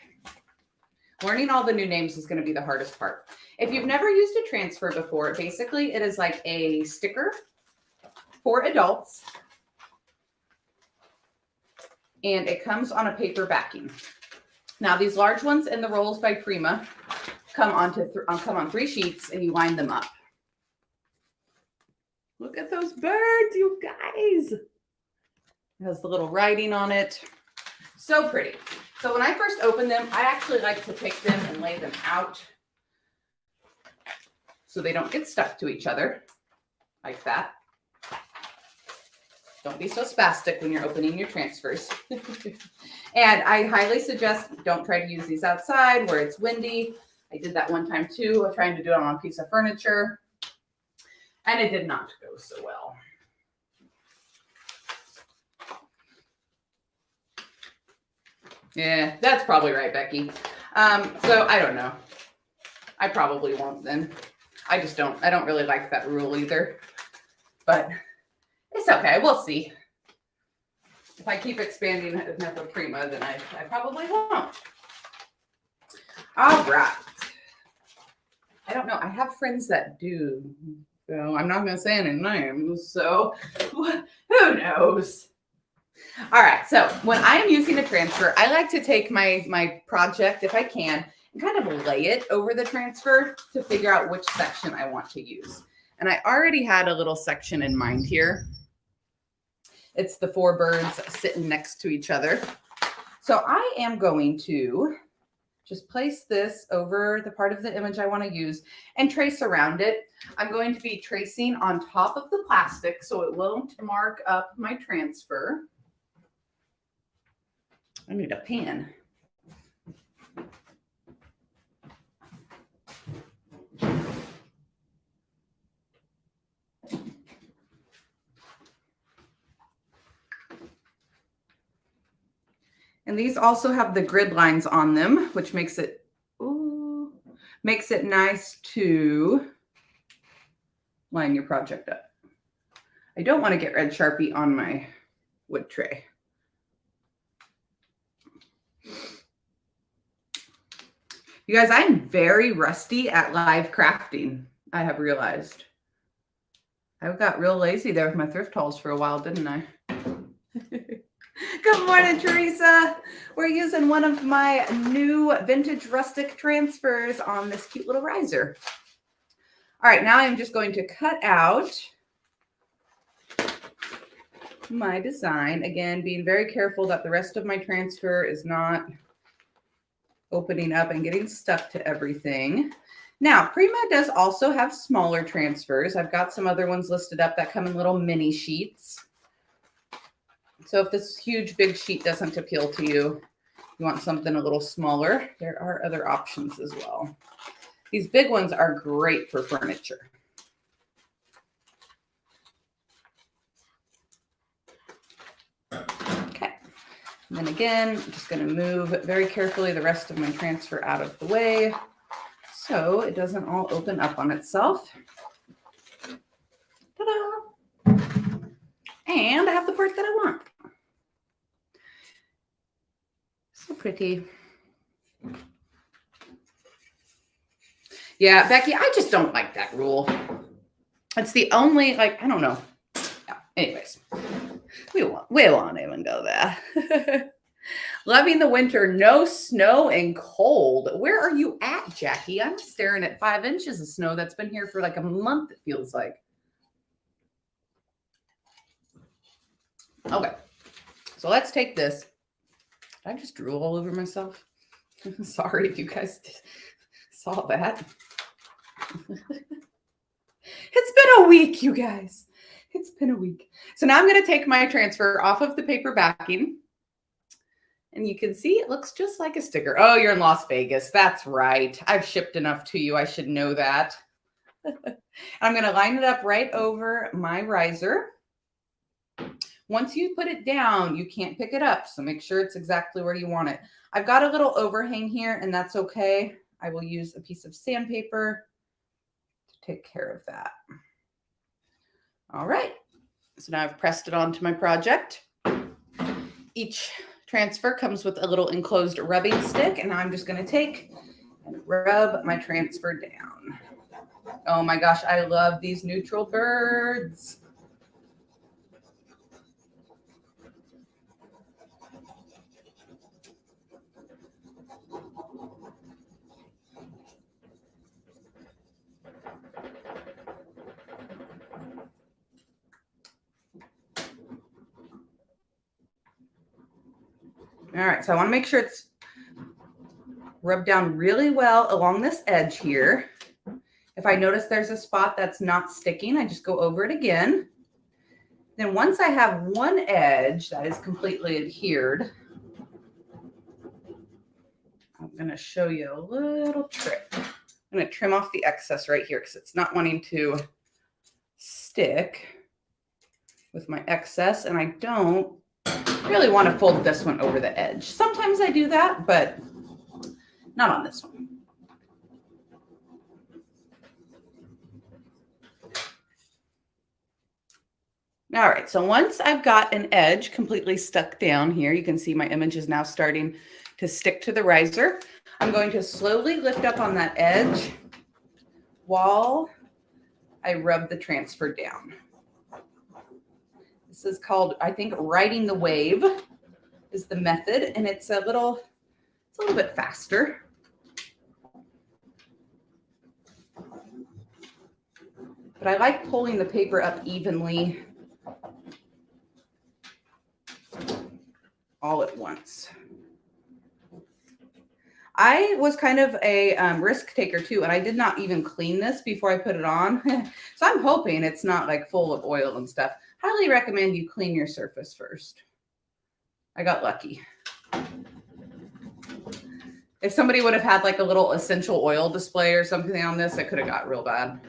Learning all the new names is going to be the hardest part. If you've never used a transfer before, basically it is like a sticker for adults. And it comes on a paper backing. Now these large ones in the rolls by Prima come on 3 sheets, and you line them up. Look at those birds, you guys. It has the little writing on it. So pretty. So when I first open them, I actually like to take them and lay them out so they don't get stuck to each other like that. Don't be so spastic when you're opening your transfers. And I highly suggest don't try to use these outside where it's windy. I did that one time too, trying to do it on a piece of furniture, and it did not go so well. Yeah, that's probably right, Becky. So I don't know. I probably won't then. I don't really like that rule either, but it's okay. We'll see. If I keep expanding enough of Prima, then I probably won't. All right. I don't know. I have friends that do. So I'm not going to say any names. So who knows? All right. So when I am using a transfer, I like to take my project, if I can, and kind of lay it over the transfer to figure out which section I want to use. And I already had a little section in mind here. It's the 4 birds sitting next to each other. So I am going to just place this over the part of the image I want to use and trace around it. I'm going to be tracing on top of the plastic so it won't mark up my transfer. I need a pen. And these also have the grid lines on them, which makes it nice to line your project up. I don't want to get red Sharpie on my wood tray. You guys, I'm very rusty at live crafting, I have realized. I got real lazy there with my thrift hauls for a while, didn't I? Good morning, Teresa. We're using one of my new vintage rustic transfers on this cute little riser. All right, now I'm just going to cut out my design. Again, being very careful that the rest of my transfer is not opening up and getting stuck to everything. Now, Prima does also have smaller transfers. I've got some other ones listed up that come in little mini sheets. So if this huge, big sheet doesn't appeal to you, you want something a little smaller, there are other options as well. These big ones are great for furniture. Okay. And then again, I'm just going to move very carefully the rest of my transfer out of the way so it doesn't all open up on itself. Ta-da! And I have the part that I want. So pretty. Yeah, Becky, I just don't like that rule. It's the only, I don't know. Yeah, anyways, we won't even go there. Loving the winter, no snow and cold. Where are you at, Jackie? I'm staring at 5 inches of snow that's been here for like a month, it feels like. Okay, so let's take this. Did I just drool all over myself? Sorry if you guys saw that. It's been a week, you guys. It's been a week. So now I'm going to take my transfer off of the paper backing. And you can see it looks just like a sticker. Oh, you're in Las Vegas. That's right. I've shipped enough to you. I should know that. I'm going to line it up right over my riser. Once you put it down, you can't pick it up. So make sure it's exactly where you want it. I've got a little overhang here, and that's okay. I will use a piece of sandpaper to take care of that. All right. So now I've pressed it onto my project. Each transfer comes with a little enclosed rubbing stick, and I'm just going to take and rub my transfer down. Oh my gosh, I love these neutral birds. All right, so I want to make sure it's rubbed down really well along this edge here. If I notice there's a spot that's not sticking, I just go over it again. Then once I have one edge that is completely adhered, I'm going to show you a little trick. I'm going to trim off the excess right here because it's not wanting to stick with my excess, and I don't really want to fold this one over the edge. Sometimes I do that, but not on this one. All right, so once I've got an edge completely stuck down here, you can see my image is now starting to stick to the riser. I'm going to slowly lift up on that edge while I rub the transfer down. This is called, I think, riding the wave is the method, and it's a little bit faster. But I like pulling the paper up evenly all at once. I was kind of a risk taker too, and I did not even clean this before I put it on. So I'm hoping it's not like full of oil and stuff. Highly recommend you clean your surface first. I got lucky. If somebody would have had like a little essential oil display or something on this, it could have got real bad.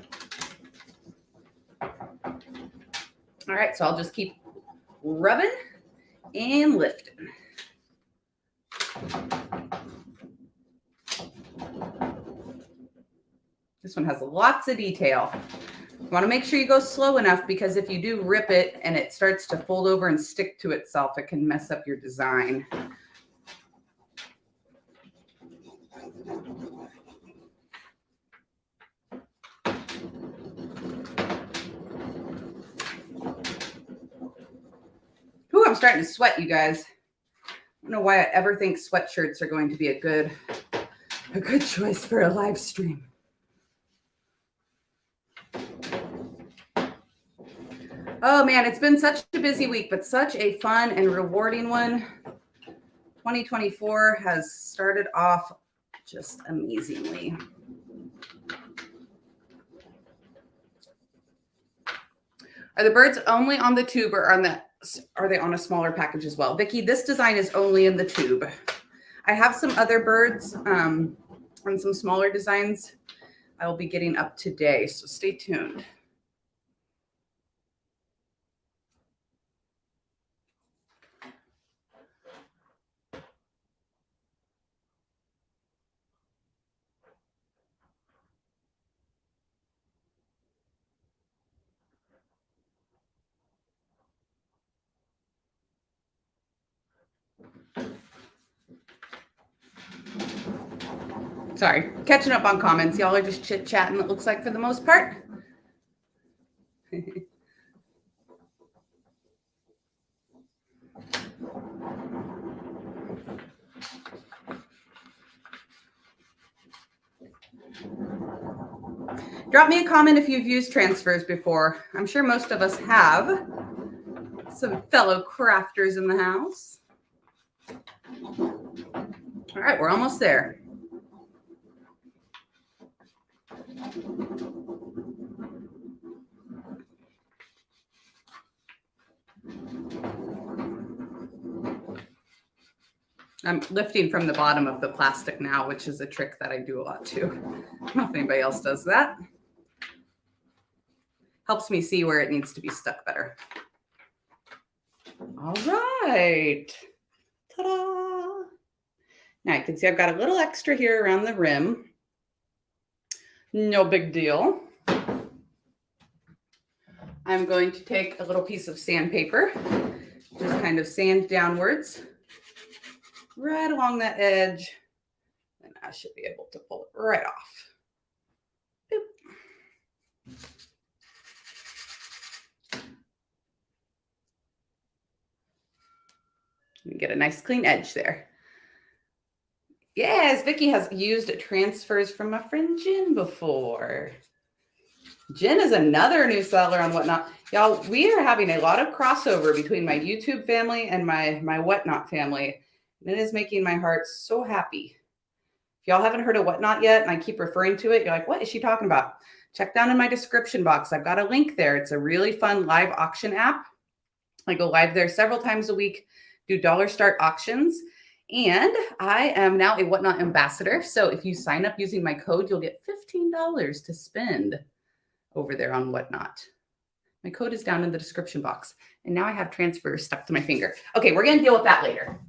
All right, so I'll just keep rubbing and lifting. This one has lots of detail. You want to make sure you go slow enough, because if you do rip it and it starts to fold over and stick to itself, it can mess up your design. Ooh, I'm starting to sweat, you guys. I don't know why I ever think sweatshirts are going to be a good choice for a live stream. Oh man, it's been such a busy week, but such a fun and rewarding one. 2024 has started off just amazingly. Are the birds only on the tube, or are they on a smaller package as well? Vicki, this design is only in the tube. I have some other birds and some smaller designs I will be getting up today, so stay tuned. Sorry, catching up on comments. Y'all are just chit-chatting, it looks like, for the most part. Drop me a comment if you've used transfers before. I'm sure most of us have. Some fellow crafters in the house. All right, we're almost there. I'm lifting from the bottom of the plastic now, which is a trick that I do a lot too. I don't know if anybody else does that. Helps me see where it needs to be stuck better. All right. Ta-da! Now you can see I've got a little extra here around the rim. No big deal. I'm going to take a little piece of sandpaper, just kind of sand downwards, right along that edge, and I should be able to pull it right off. Boop. You get a nice clean edge there. Yes, Vicki has used transfers from my friend Jen before. Jen is another new seller on Whatnot. Y'all, we are having a lot of crossover between my YouTube family and my Whatnot family. And it is making my heart so happy. If y'all haven't heard of Whatnot yet, and I keep referring to it, you're like, what is she talking about? Check down in my description box. I've got a link there. It's a really fun live auction app. I go live there several times a week, do dollar start auctions. And I am now a Whatnot ambassador. So if you sign up using my code, you'll get $15 to spend over there on Whatnot. My code is down in the description box. And now I have transfer stuck to my finger. Okay, we're going to deal with that later.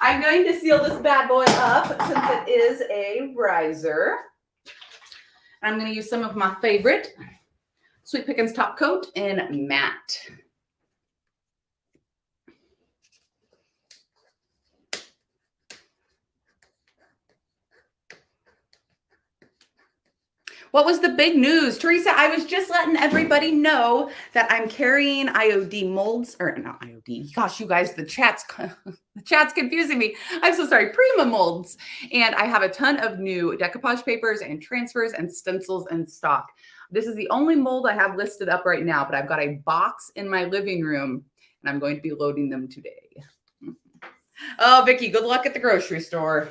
I'm going to seal this bad boy up since it is a riser. I'm going to use some of my favorite Sweet Pickins top coat in matte. What was the big news? Teresa, I was just letting everybody know that I'm carrying IOD molds, or not IOD. Gosh, you guys, the chat's confusing me. I'm so sorry. Prima molds. And I have a ton of new decoupage papers and transfers and stencils in stock. This is the only mold I have listed up right now, but I've got a box in my living room and I'm going to be loading them today. Oh, Vicki, good luck at the grocery store.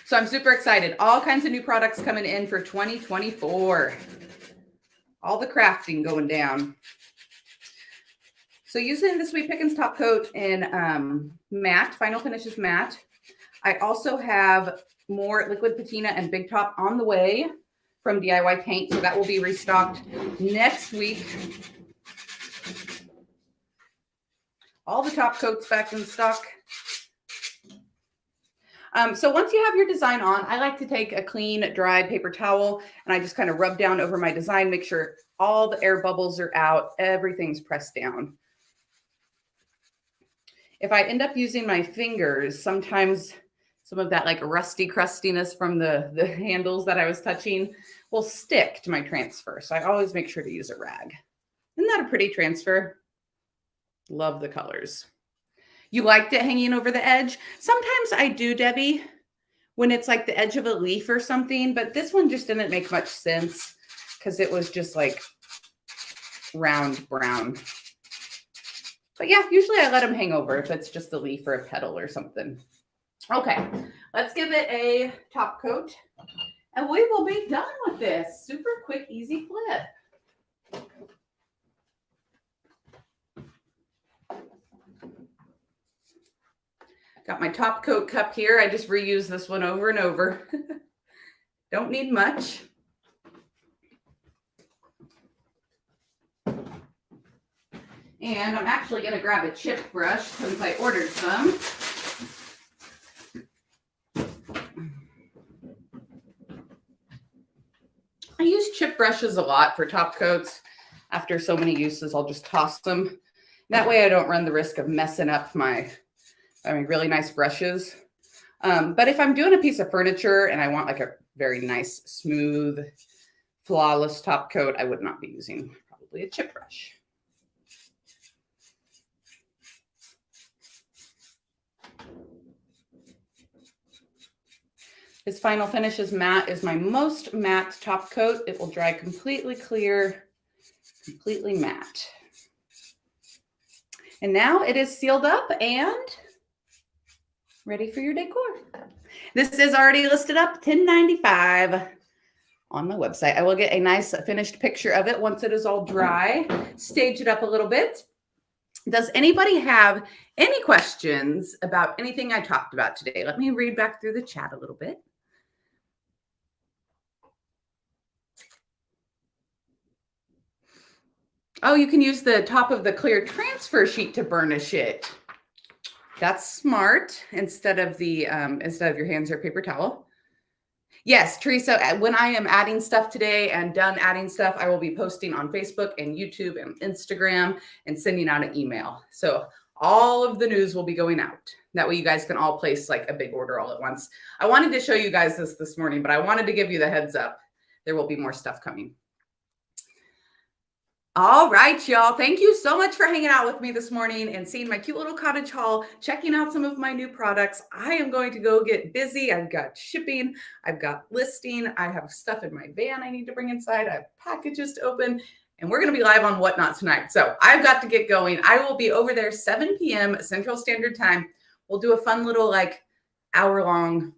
So I'm super excited. All kinds of new products coming in for 2024. All the crafting going down. So using the Sweet Pickins top coat in matte, final finishes matte. I also have more liquid patina and big top on the way from DIY Paint. So that will be restocked next week. All the top coats back in stock. So once you have your design on, I like to take a clean, dry paper towel and I just kind of rub down over my design, make sure all the air bubbles are out, everything's pressed down. If I end up using my fingers, sometimes some of that like rusty crustiness from the handles that I was touching will stick to my transfer. So I always make sure to use a rag. Isn't that a pretty transfer? Love the colors. You liked it hanging over the edge? Sometimes I do, Debbie, when it's like the edge of a leaf or something, but this one just didn't make much sense because it was just like round brown. But yeah, usually I let them hang over if it's just a leaf or a petal or something. Okay, let's give it a top coat and we will be done with this. Super quick, easy flip. Got my top coat cup here. I just reuse this one over and over. Don't need much. And I'm actually going to grab a chip brush since I ordered some. I use chip brushes a lot for top coats. After so many uses, I'll just toss them. That way I don't run the risk of messing up my really nice brushes. But if I'm doing a piece of furniture and I want like a very nice, smooth, flawless top coat, I would not be using probably a chip brush. This final finishes matte is my most matte top coat. It will dry completely clear, completely matte. And now it is sealed up and ready for your decor. This is already listed up, $10.95 on my website. I will get a nice finished picture of it once it is all dry, stage it up a little bit. Does anybody have any questions about anything I talked about today? Let me read back through the chat a little bit. Oh, you can use the top of the clear transfer sheet to burnish it. That's smart instead of your hands or paper towel. Yes, Teresa, when I am adding stuff today and done adding stuff, I will be posting on Facebook and YouTube and Instagram and sending out an email. So all of the news will be going out. That way you guys can all place like a big order all at once. I wanted to show you guys this morning, but I wanted to give you the heads up. There will be more stuff coming. All right, y'all. Thank you so much for hanging out with me this morning and seeing my cute little cottage haul, checking out some of my new products. I am going to go get busy. I've got shipping. I've got listing. I have stuff in my van I need to bring inside. I have packages to open. And we're going to be live on Whatnot tonight. So I've got to get going. I will be over there 7 p.m. Central Standard Time. We'll do a fun little like hour-long,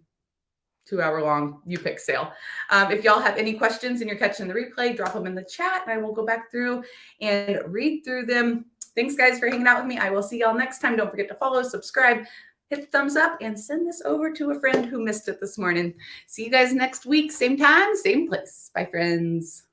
2-hour-long you pick sale. If y'all have any questions and you're catching the replay, drop them in the chat and I will go back through and read through them. Thanks guys for hanging out with me. I will see y'all next time. Don't forget to follow, subscribe, hit the thumbs up, and send this over to a friend who missed it this morning. See you guys next week. Same time, same place. Bye, friends.